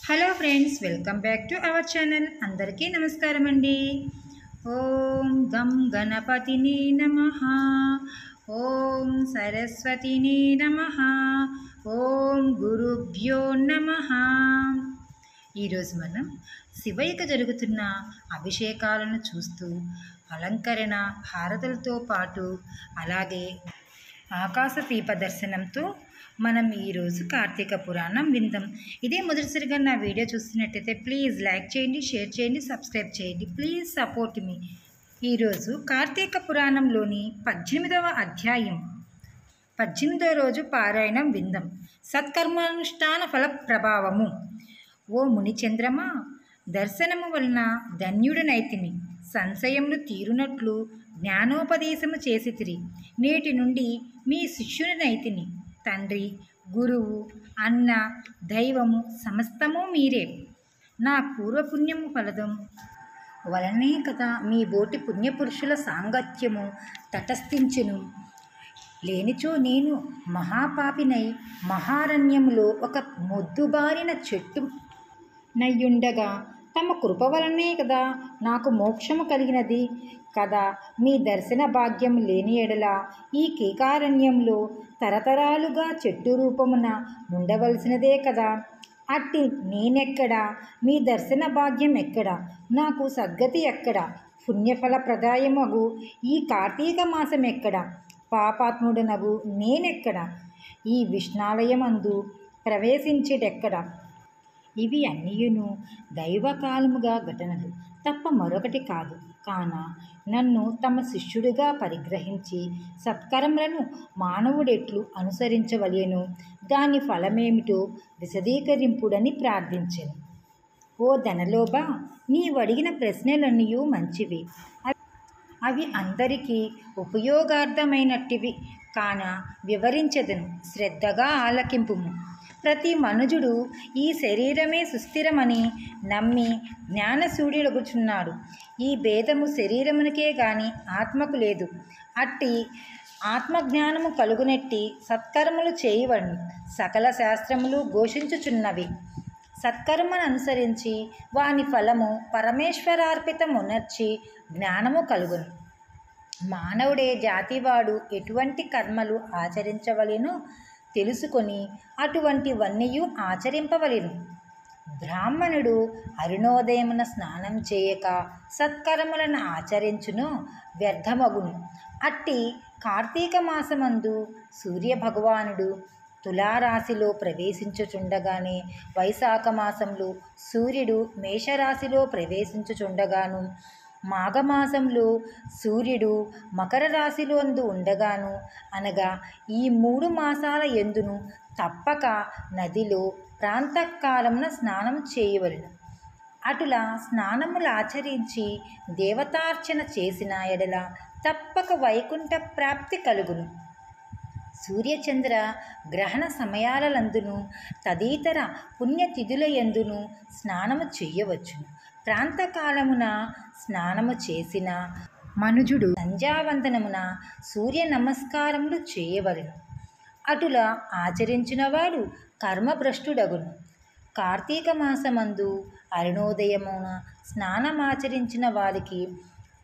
Hello friends, welcome back to our channel. అందరికీ నమస్కారం అండి. ఓం గం గణపతిని నమః. ఓం సరస్వతిని నమః. ఓం గురుభ్యో నమః. ఈరోజు మనం శివయ్యకు జరుగుతున్న అభిషేకాలను చూస్తూ అలంకరణ హారతులతో పాటు అలాగే ఆకాశ దీప దర్శనంతో మనం ఈరోజు కార్తీక పురాణం విందాం. ఇదే మొదటిసారిగా నా వీడియో చూస్తున్నట్టయితే ప్లీజ్ లైక్ చేయండి, షేర్ చేయండి, సబ్స్క్రైబ్ చేయండి. ప్లీజ్ సపోర్ట్ మీ. ఈరోజు కార్తీక పురాణంలోని 18వ అధ్యాయం 18వ రోజు పారాయణం విందాం. సత్కర్మానుష్ఠాన ఫల ప్రభావము. ఓ మునిచంద్రమా, దర్శనము వలన ధన్యుడనైతిని, సంశయములు తీరునట్లు జ్ఞానోపదేశము చేసితిరి. నేటి నుండి మీ శిష్యునినైతిని. తండ్రి, గురువు, అన్న, దైవము సమస్తము మీరే. నా పూర్వపుణ్యము ఫలదం వలనే కదా మీ బోటి పుణ్యపురుషుల సాంగత్యము తటస్థించును. లేనిచో నేను మహాపాపినై మహారణ్యములో ఒక మొద్దుబారిన చెట్టు నయ్యుండగా తమ కృప వలనే కదా నాకు మోక్షము కలిగినది కదా. మీ దర్శన భాగ్యం లేని ఎడల ఈ కీకారణ్యంలో తరతరాలుగా చెట్టు రూపమున ఉండవలసినదే కదా. అట్టి నేనెక్కడా, మీ దర్శన భాగ్యం ఎక్కడా, నాకు సద్గతి ఎక్కడా, పుణ్యఫల ప్రదాయమగు ఈ కార్తీక మాసం ఎక్కడా, పాపాత్ముడనగు నేనెక్కడా, ఈ విష్ణాలయమందు ప్రవేశించేటెక్కడా. ఇవి అన్నియును దైవకాలముగా ఘటనలు తప్ప మరొకటి కాదు. కాన నన్ను తమ శిష్యుడిగా పరిగ్రహించి సత్కరములను మానవుడెట్లు అనుసరించవలెను, దాని ఫలమేమిటో విశదీకరింపుడని ప్రార్థించెను. ఓ ధనలోభ, నీవడిగిన ప్రశ్నలన్నీ మంచివి. అవి అందరికీ ఉపయోగార్థమైనట్టివి. కాన వివరించదను, శ్రద్ధగా ఆలకింపుము. ప్రతి మనుజుడు ఈ శరీరమే సుస్థిరమని నమ్మి జ్ఞానశూన్యుడగుచున్నాడు. ఈ భేదము శరీరమునికే గాని ఆత్మకు లేదు. అట్టి ఆత్మజ్ఞానము కలుగునెట్టి సత్కర్మలు చేయవలను. సకల శాస్త్రములు ఘోషించుచున్నవి. సత్కర్మను అనుసరించి వాని ఫలము పరమేశ్వరార్పితమునర్చి జ్ఞానము కలుగును. మానవుడే జాతివాడు ఎటువంటి కర్మలు ఆచరించవలెనో తెలుసుకొని అటువంటివన్నీయు ఆచరింపవలెను. బ్రాహ్మణుడు అరుణోదయమున స్నానం చేయక సత్కర్మలను ఆచరించును వ్యర్థమగును. అట్టి కార్తీక మాసమందు సూర్యభగవానుడు తులారాశిలో ప్రవేశించుచుండగానే, వైశాఖ మాసంలో సూర్యుడు మేషరాశిలో ప్రవేశించుచుండగాను, మాఘమాసంలో సూర్యుడు మకర రాశిలోందు ఉండగాను, అనగా ఈ 3 మాసాల యందును తప్పక నదిలో ప్రాంతకాలమున స్నానం చేయవలెను. అటులా స్నానములు ఆచరించి దేవతార్చన చేసిన ఎడల తప్పక వైకుంఠ ప్రాప్తి కలుగును. సూర్యచంద్ర గ్రహణ సమయాలందును తదితర పుణ్యతిథుల యందును స్నానము చేయవచ్చును. ప్రాంతకాలమున స్నానము చేసిన మనుజుడు సంధ్యావందనమున సూర్య నమస్కారములు చేయవలెను. అటులా ఆచరించినవాడు కర్మభ్రష్టుడగును. కార్తీక మాసమందు అరుణోదయమున స్నానమాచరించిన వారికి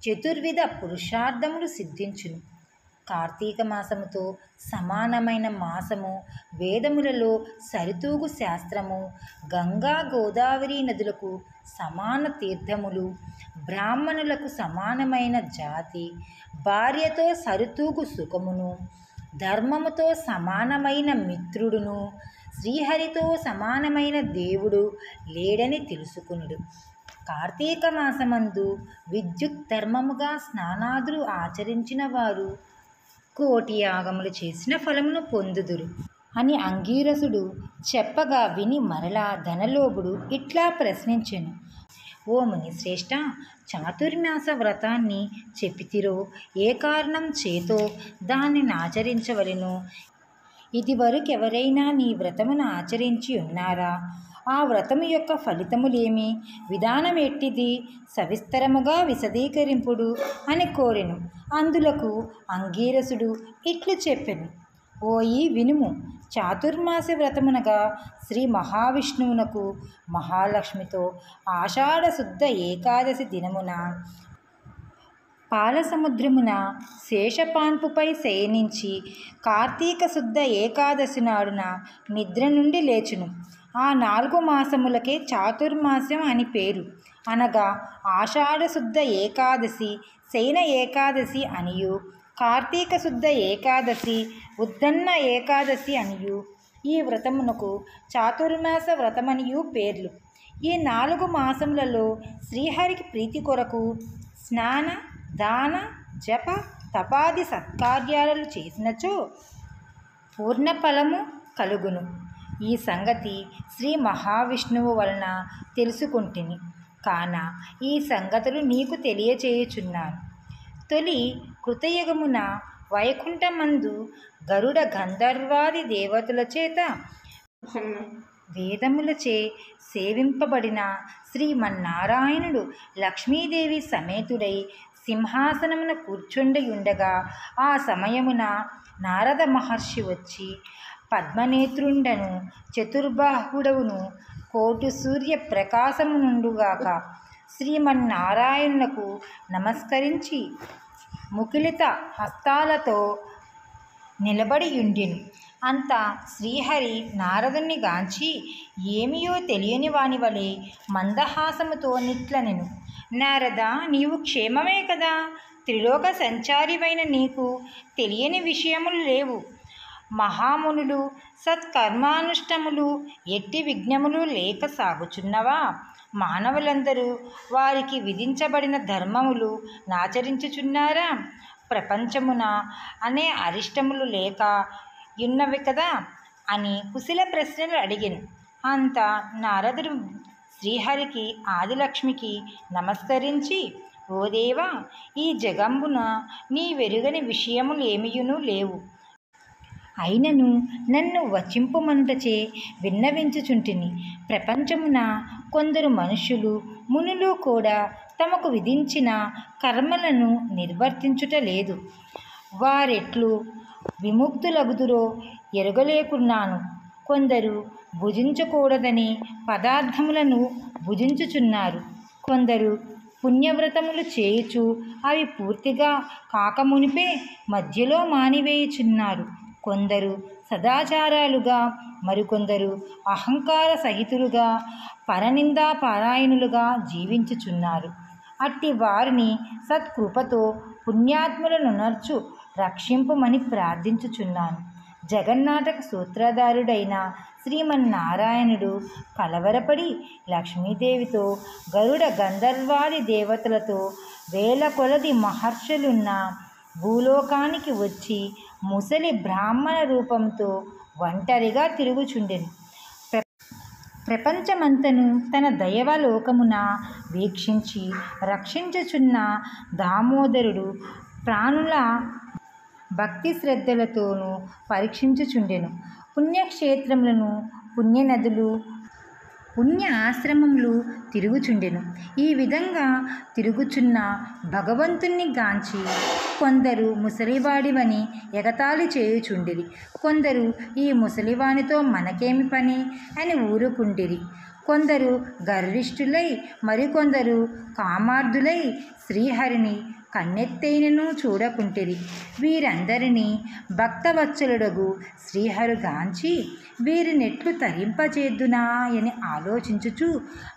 చతుర్విధ పురుషార్థములు సిద్ధించును. కార్తీక మాసముతో సమానమైన మాసము వేదములలో సరితూగు శాస్త్రము, గంగా గోదావరి నదులకు సమాన తీర్థములు, బ్రాహ్మణులకు సమానమైన జాతి, భార్యతో సరితూగు సుఖమును, ధర్మముతో సమానమైన మిత్రుడును, శ్రీహరితో సమానమైన దేవుడు లేడని తెలుసుకునుడు. కార్తీక మాసమందు విద్యుత్ ధర్మముగా స్నానాదులు ఆచరించిన వారు కోటి యాగములు చేసిన ఫలమును పొందుదురు అని అంగీరసుడు చెప్పగా విని మరలా ధనలోభుడు ఇట్లా ప్రశ్నించెను. ఓ ముని శ్రేష్ఠ, చాతుర్మాస వ్రతాన్ని చెప్పితిరో, ఏ కారణం చేతో దానిని ఆచరించవలెనో, ఇదివరకెవరైనా నీ వ్రతమును ఆచరించి ఉన్నారా? ఆ వ్రతము యొక్క ఫలితములేమి, విధానమెట్టిది, సవిస్తరముగా విశదీకరింపుడు అని కోరెను. అందులకు అంగీరసుడు ఇట్లు చెప్పెను. ఓయి వినుము, చాతుర్మాస వ్రతమునగా శ్రీ మహావిష్ణువునకు మహాలక్ష్మితో ఆషాఢ శుద్ధ ఏకాదశి దినమున పాలసముద్రమున శేషపాన్పుపై శయనించి కార్తీక శుద్ధ ఏకాదశి నాడున నిద్ర నుండి లేచును. ఆ 4 మాసములకే చాతుర్మాస్యం అని పేరు. అనగా ఆషాఢ శుద్ధ ఏకాదశి, శయన ఏకాదశి అనియు, కార్తీక శుద్ధ ఏకాదశి, ఉద్దన్న ఏకాదశి అనియు, ఈ వ్రతమునకు చాతుర్మాస వ్రతమనియు పేర్లు. ఈ 4 మాసములలో శ్రీహరికి ప్రీతి కొరకు స్నాన, దాన, జప, తపాది సత్కార్యాలు చేసినచో పూర్ణ ఫలము కలుగును. ఈ సంగతి శ్రీ మహావిష్ణువు వలన తెలుసుకుంటుని కాన ఈ సంగతులు నీకు తెలియచేయుచున్నాను. తొలి కృతయుగమున వైకుంఠమందు గరుడ గంధర్వాది దేవతల చేత వేదములచే సేవింపబడిన శ్రీమన్నారాయణుడు లక్ష్మీదేవి సమేతుడై సింహాసనమున కూర్చుండియుండగా ఆ సమయమున నారద మహర్షి వచ్చి పద్మనేత్రుండను చతుర్బాహుడవును కోటి సూర్య ప్రకాశమునుండుగాక శ్రీమన్నారాయణునకు నమస్కరించి ముకులిత హస్తాలతో నిలబడియుండెను. అంత శ్రీహరి నారదుని గాంచి ఏమియో తెలియని వాని వలె మందహాసముతో నిట్లనెను. నారద, నీవు క్షేమమే కదా? త్రిలోక సంచారివైన నీకు తెలియని విషయములు లేవు. మహామునులు సత్కర్మానుష్టములు ఎట్టి విఘ్నములు లేక సాగుచున్నవా? మానవులందరూ వారికి విధించబడిన ధర్మములు నాచరించుచున్నారా? ప్రపంచమున అనే అరిష్టములు లేక ఉన్నవి కదా అని కుశల ప్రశ్నలు అడిగెను. అంత నారదుడు శ్రీహరికి ఆదిలక్ష్మికి నమస్కరించి, ఓ దేవా, ఈ జగంబున నీ వెరుగని విషయములేమియును లేవు. అయినను నన్ను వచింపుమనుటచే విన్నవించుచుంటిని. ప్రపంచమున కొందరు మనుష్యులు మునులు కూడా తమకు విధించిన కర్మలను నిర్వర్తించుట లేదు. వారెట్లు విముక్తులగుదురో ఎరుగలేకున్నాను. కొందరు భుజించకూడదని పదార్థములను భుజించుచున్నారు. కొందరు పుణ్యవ్రతములు చేయుచు అవి పూర్తిగా కాకమునిపే మధ్యలో మానివేయుచున్నారు. కొందరు సదాచారాలుగా, మరికొందరు అహంకార సహితులుగా, పరనిందాపారాయణులుగా జీవించుచున్నారు. అట్టి వారిని సత్కృపతో పుణ్యాత్ములనునర్చు రక్షింపుమని ప్రార్థించుచున్నాను. జగన్నాటక సూత్రధారుడైన శ్రీమన్నారాయణుడు కలవరపడి లక్ష్మీదేవితో, గరుడ గంధర్వాది దేవతలతో, వేల కొలది మహర్షులున్న భూలోకానికి వచ్చి ముసలి బ్రాహ్మణ రూపంతో ఒంటరిగా తిరుగుచుండెను. ప్రపంచమంతను తన దయవలోకమున వీక్షించి రక్షించుచున్న దామోదరుడు ప్రాణుల భక్తి శ్రద్ధలతోనూ పరీక్షించుచుండెను. పుణ్యక్షేత్రములను, పుణ్యనదులు, పుణ్య ఆశ్రమములు తిరుగుచుండెను. ఈ విధంగా తిరుగుచున్న భగవంతుణ్ణి గాంచి కొందరు ముసలివాడివని ఎగతాళి చేయుచుండిరి. కొందరు ఈ ముసలివానితో మనకేమి పని అని ఊరుకుండిరి. కొందరు గర్విష్ఠులై, మరికొందరు కామార్థులై శ్రీహరిని కన్నెత్తైనను చూడకుంటిరి. వీరందరినీ భక్తవత్సలుడగు శ్రీహరుగాంచి వీరినెట్లు తరింపచేద్దునా అని ఆలోచించుచు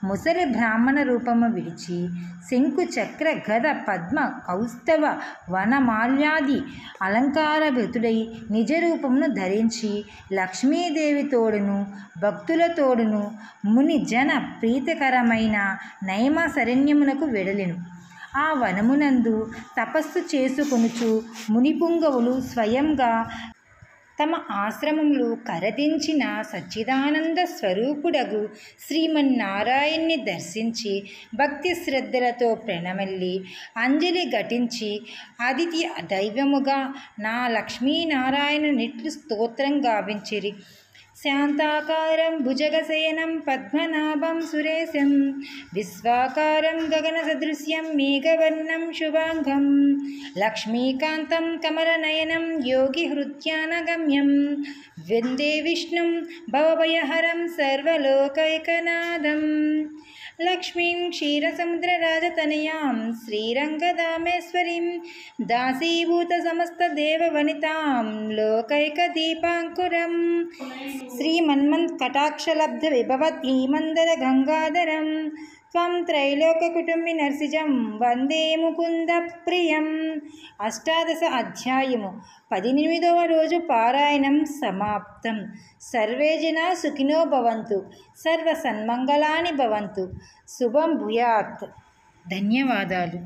ముసలి బ్రాహ్మణ రూపము విడిచి శంకు చక్ర గద పద్మ కౌస్తవ వనమాల్యాది అలంకారభృతుడై నిజరూపమును ధరించి లక్ష్మీదేవి తోడును భక్తుల తోడును ముని జన ప్రీతికరమైన నైమ శరణ్యమునకు వెడలెను. ఆ వనమునందు తపస్సు చేసుకొనుచు మునిపుంగవులు స్వయంగా తమ ఆశ్రమములు కరదించిన సచ్చిదానంద స్వరూపుడగు శ్రీమన్నారాయణ్ణి దర్శించి భక్తి శ్రద్ధలతో ప్రణమిల్లి అంజలి ఘటించి అదితి దైవముగా నా లక్ష్మీనారాయణ నిట్లు స్తోత్రం గావించిరి. శాంతాకారం భుజగశయనం పద్మనాభం సురేశం విశ్వాకారం గగనసదృశ్యం మేఘవర్ణం శుభాంగం లక్ష్మీకాంతం కమలనయనం యోగిహృత్యానగమ్యం వందే విష్ణుం భవభయహరం సర్వలోకైకనాథం లక్ష్మీం క్షీరసముద్రరాజతనయాం శ్రీరంగధామేశ్వరీం దాసీభూత సమస్తదేవవనితాం లోకైకదీపాంకురం శ్రీమన్మన్కటాక్షలబ్ధ విభవద్గీమందర గంగాధరం త్వం త్రైలోక్యకుటుంబి నర్సిజం వందే ముకుంద ప్రియం. 18వ అధ్యాయము 18వ రోజు పారాయణం సమాప్తం. సర్వే జనా సుఖినో భవంతు, సర్వ సన్మంగళాని భవంతు, శుభం భూయాత్. ధన్యవాదాలు.